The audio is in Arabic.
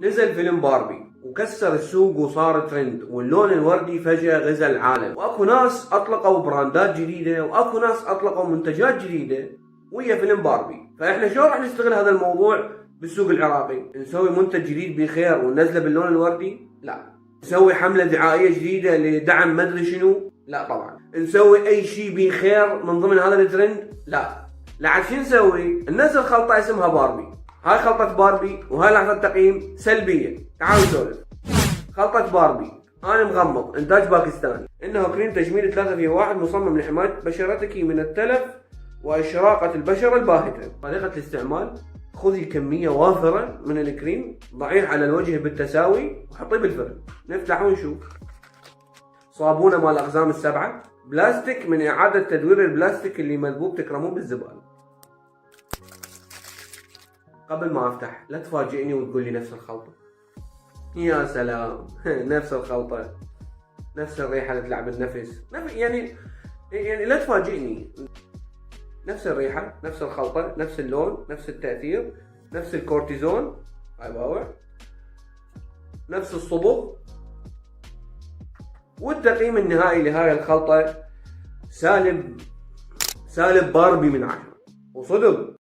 نزل فيلم باربي وكسر السوق وصار ترند، واللون الوردي فجأة غزا العالم، واكو ناس اطلقوا براندات جديدة واكو ناس اطلقوا منتجات جديدة ويا فيلم باربي. فاحنا شلون راح نستغل هذا الموضوع بالسوق العراقي؟ نسوي منتج جديد بخير وننزله باللون الوردي؟ لا. نسوي حملة دعائية جديدة لدعم مدري شنو؟ لا طبعا. نسوي اي شيء بخير من ضمن هذا الترند؟ لا. لعد شو نسوي؟ ننزل خلطة اسمها باربي. هاي خلطة باربي وهاي لحظة تقييم سلبية. تعالوا نسولف. خلطة باربي انا مغمض، انتاج باكستاني. انه كريم تجميل 3 في 1 مصمم لحماية بشرتك من التلف واشراقة البشرة الباهتة. طريقة الاستعمال: خذي كمية وافرة من الكريم، ضعيه على الوجه بالتساوي وحطيه بالفرن. نفتح ونشوف. صابونة مال الاقزام السبعة، بلاستيك من اعادة تدوير البلاستيك اللي مذبوب تكرموه بالزبالة. قبل ما افتح لا تفاجئني وتقول لي نفس الخلطة. يا سلام نفس الخلطة، نفس الريحة اللي تلعب النفس، يعني لا تفاجئني. نفس الريحة، نفس الخلطة، نفس اللون، نفس التأثير، نفس الكورتيزون، هاي باور، نفس الصبغ. والتقييم النهائي لهاي الخلطة سالب باربي من 10. وصدق